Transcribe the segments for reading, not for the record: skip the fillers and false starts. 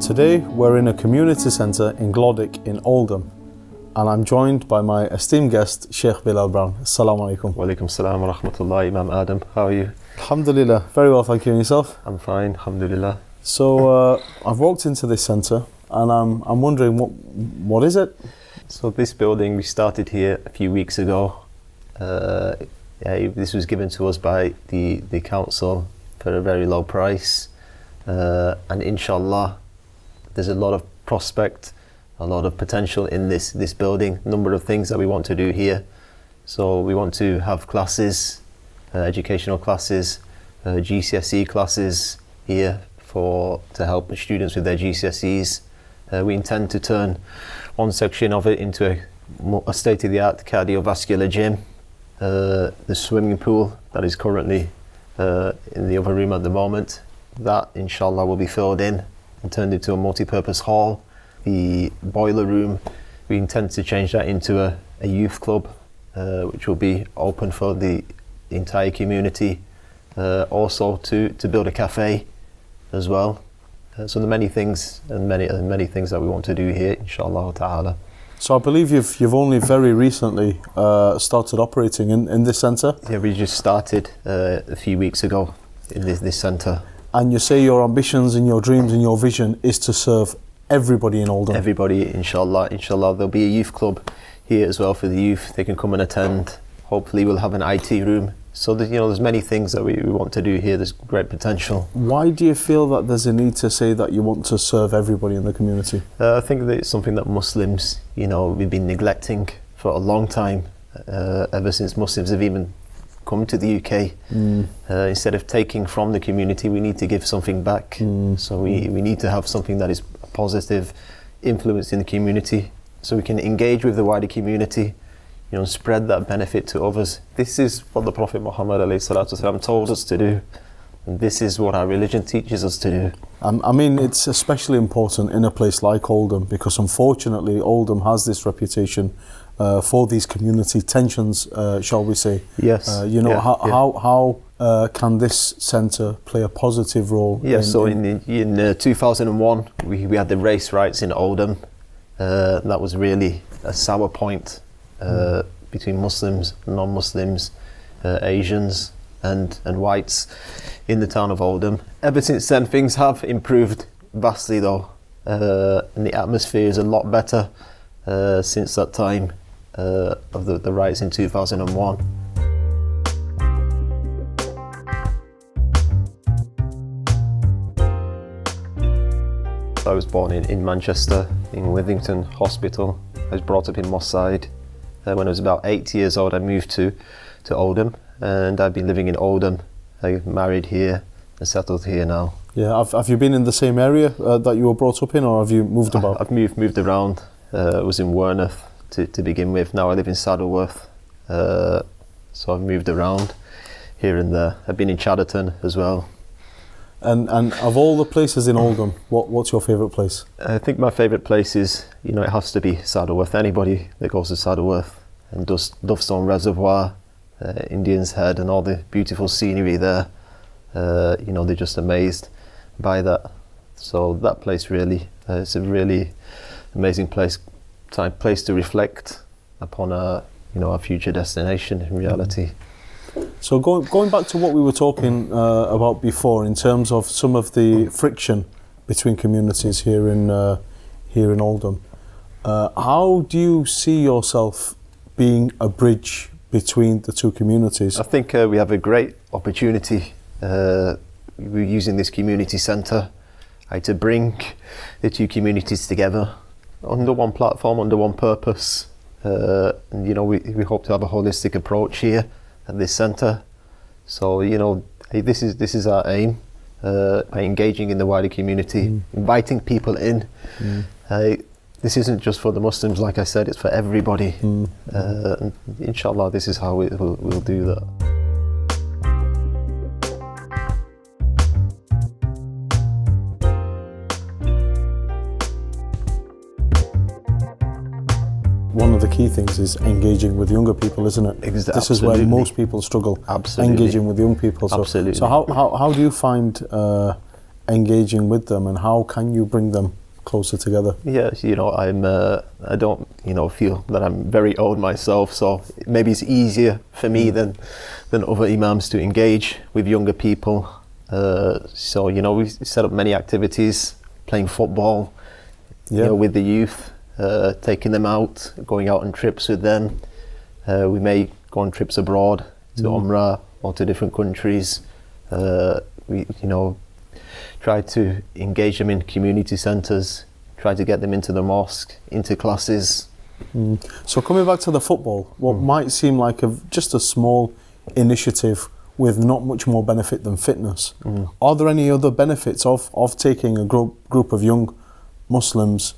Today we're in a community centre in Glodick in Oldham, and I'm joined by my esteemed guest Shaykh Bilal Brown. Assalamu alaikum. Wa alaikum salam wa rahmatullah. Imam Adam, how are you? Alhamdulillah, very well, thank you. And yourself? I'm fine, alhamdulillah. So I've walked into this centre and I'm wondering what is it? So this building, we started here a few weeks ago. This was given to us by the council for a very low price, and inshallah there's a lot of prospect, a lot of potential in this building. Number of things that we want to do here. So we want to have classes, educational classes, GCSE classes here to help the students with their GCSEs. We intend to turn one section of it into a state-of-the-art cardiovascular gym. The swimming pool that is currently in the other room at the moment, that inshallah will be filled in and turned into a multi-purpose hall. The boiler room, we intend to change that into a youth club, which will be open for the entire community. Also to build a cafe as well. So there are many things and many things that we want to do here, inshallah ta'ala. So I believe you've only very recently started operating in this centre? Yeah, we just started a few weeks ago in this centre. And you say your ambitions and your dreams and your vision is to serve everybody in Oldham? Everybody, inshallah. Inshallah, there'll be a youth club here as well for the youth. They can come and attend. Hopefully we'll have an IT room. So there's many things that we want to do here. There's great potential. Why do you feel that there's a need to say that you want to serve everybody in the community? I think that it's something that Muslims, we've been neglecting for a long time, ever since Muslims have even come to the UK. Instead of taking from the community, we need to give something back. So we need to have something that is a positive influence in the community, so we can engage with the wider community, spread that benefit to others. This is what the Prophet Muhammad ﷺ told us to do, and this is what our religion teaches us to do. I mean, it's especially important in a place like Oldham, because unfortunately Oldham has this reputation for these community tensions, shall we say. Yes. How can this centre play a positive role? In 2001 we had the race riots in Oldham. That was really a sour point between Muslims, non-Muslims, Asians and whites in the town of Oldham. Ever since then things have improved vastly though, and the atmosphere is a lot better since that time of the riots in 2001. I was born in Manchester, in Withington Hospital. I was brought up in Moss Side. When I was about 8 years old, I moved to Oldham, and I've been living in Oldham. I married here and settled here now. Yeah, have you been in the same area that you were brought up in, or have you moved about? I've moved around. I was in Werneth to begin with. Now I live in Saddleworth, so I've moved around here and there. I've been in Chadderton as well. And of all the places in Oldham, what's your favourite place? I think my favourite place is, it has to be Saddleworth. Anybody that goes to Saddleworth and does Dovestone Reservoir, Indian's Head, and all the beautiful scenery there, they're just amazed by that. So that place really, it's a really amazing place to reflect upon our future destination in reality. So going back to what we were talking about before, in terms of some of the friction between communities here in Oldham, how do you see yourself being a bridge between the two communities? I think we have a great opportunity. We're using this community centre to bring the two communities together under one platform, under one purpose. And we hope to have a holistic approach here at this centre. So this is our aim, by engaging in the wider community, inviting people in. This isn't just for the Muslims, like I said, it's for everybody. And inshallah this is how we'll do that. One of the key things is engaging with younger people, isn't it? Exactly. This is where most people struggle. Absolutely. Engaging with young people. So, Absolutely. So how do you find engaging with them, and how can you bring them closer together? Yes, I don't, feel that I'm very old myself, so maybe it's easier for me than other imams to engage with younger people. So, we set up many activities, playing football, with the youth, taking them out, going out on trips with them. We may go on trips abroad to Umrah or to different countries. We, try to engage them in community centres, try to get them into the mosque, into classes. So coming back to the football, what might seem like just a small initiative with not much more benefit than fitness, are there any other benefits of taking a group of young Muslims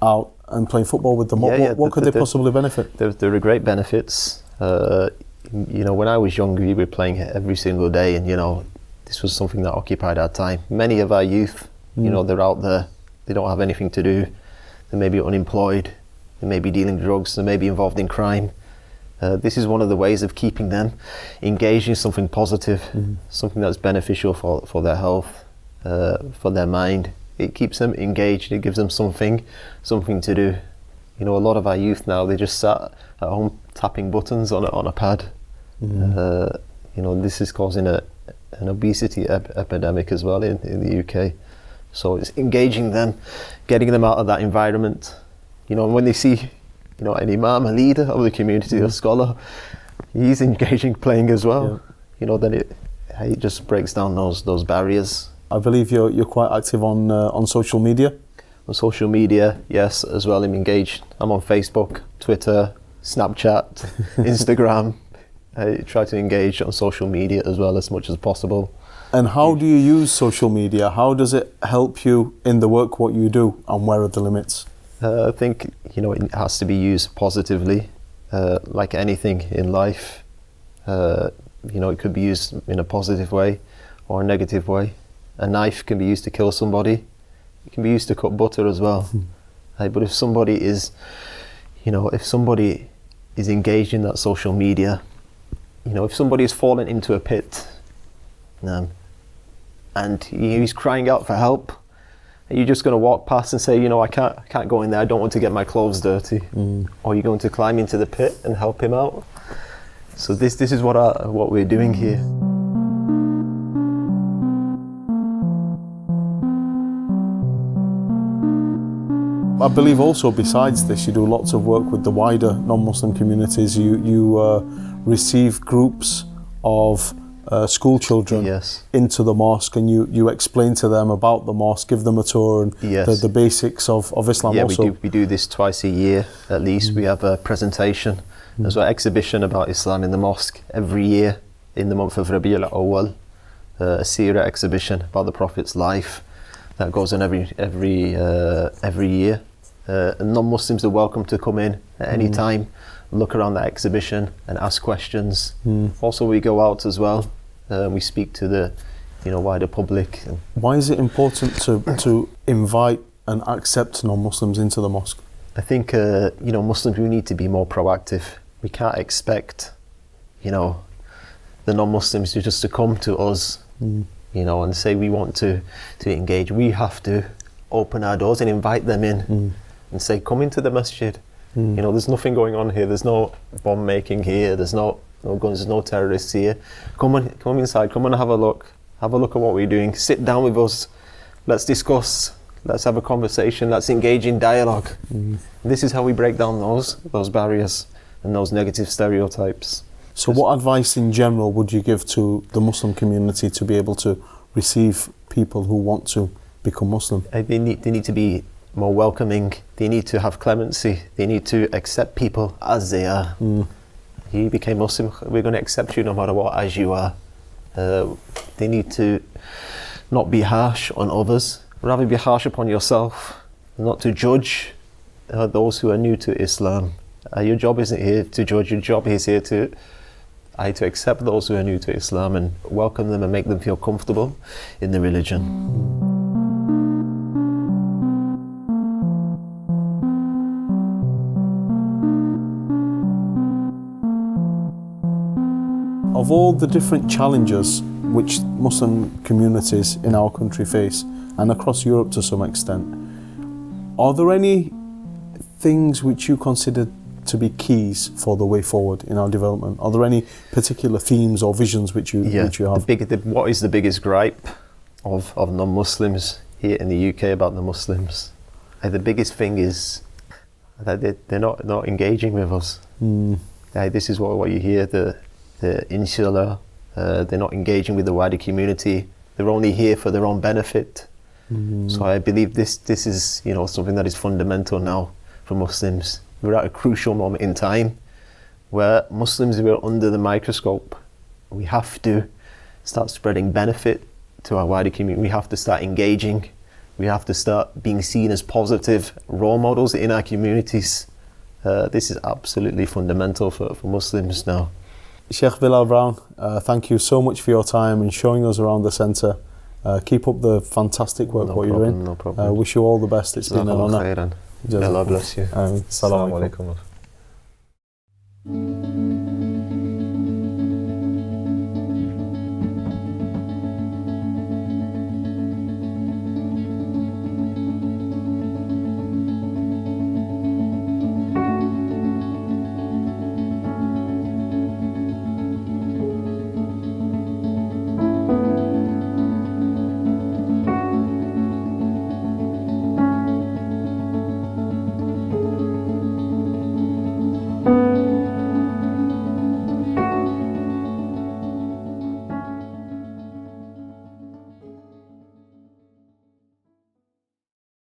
out and playing football with them? What could they possibly benefit? There are great benefits. When I was young, we were playing every single day, and this was something that occupied our time. Many of our youth, they're out there, they don't have anything to do, they may be unemployed, they may be dealing drugs, they may be involved in crime. This is one of the ways of keeping them engaged in something positive, something that's beneficial for their health, for their mind. It keeps them engaged, it gives them something to do. A lot of our youth now, they just sat at home tapping buttons on a pad. This is causing an obesity epidemic as well in the UK. So it's engaging them, getting them out of that environment. And when they see, an imam, a leader of the community, a scholar, he's engaging, playing as well. Then it just breaks down those barriers. I believe you're quite active on social media. On social media, yes, as well. I'm engaged. I'm on Facebook, Twitter, Snapchat, Instagram. I try to engage on social media as well as much as possible. And how do you use social media? How does it help you in the work what you do, and where are the limits? I think it has to be used positively, like anything in life. It could be used in a positive way or a negative way. A knife can be used to kill somebody. It can be used to cut butter as well. But if somebody is engaged in that social media, if somebody has fallen into a pit, and he's crying out for help, are you just going to walk past and say, I can't go in there, I don't want to get my clothes dirty? Or are you going to climb into the pit and help him out? So this is what we're doing here. I believe also besides this, you do lots of work with the wider non-Muslim communities. You receive groups of school children into the mosque, and you explain to them about the mosque, give them a tour and the basics of Islam. Also, we do this twice a year at least. We have a presentation, there's an exhibition about Islam in the mosque every year in the month of Rabi' al-Awwal, a seerah exhibition about the Prophet's life that goes on every year. Non-Muslims are welcome to come in at any time, look around that exhibition and ask questions. Also, we go out as well. We speak to the wider public. Why is it important to invite and accept non-Muslims into the mosque? I think Muslims, we need to be more proactive. We can't expect the non-Muslims just to come to us and say we want to engage. We have to open our doors and invite them in and say, come into the masjid. There's nothing going on here. There's no bomb making here. There's no guns. There's no terrorists here. Come inside. Come and have a look. Have a look at what we're doing. Sit down with us. Let's discuss. Let's have a conversation. Let's engage in dialogue. This is how we break down those barriers and those negative stereotypes. So what advice in general would you give to the Muslim community to be able to receive people who want to become Muslim? They need to be more welcoming. They need to have clemency. They need to accept people as they are. You became Muslim, we're going to accept you no matter what, as you are. They need to not be harsh on others, rather be harsh upon yourself, not to judge those who are new to Islam. Your job isn't here to judge, your job is here to accept those who are new to Islam and welcome them and make them feel comfortable in the religion. Of all the different challenges which Muslim communities in our country face, and across Europe to some extent. Are there any things which you consider to be keys for the way forward in our development? Are there any particular themes or visions which you have? What is the biggest gripe of non-Muslims here in the UK about the Muslims? The biggest thing is that they're not engaging with us. This is what you hear, the insular, they're not engaging with the wider community. They're only here for their own benefit. So I believe this is something that is fundamental now for Muslims. We're at a crucial moment in time where Muslims who are under the microscope, we have to start spreading benefit to our wider community. We have to start engaging. We have to start being seen as positive role models in our communities. This is absolutely fundamental for Muslims now. Shaykh Bilal Brown, thank you so much for your time and showing us around the centre. Keep up the fantastic work you're in. No problem. Wish you all the best. It's been an honour. Allah bless you. Assalamu alaikum.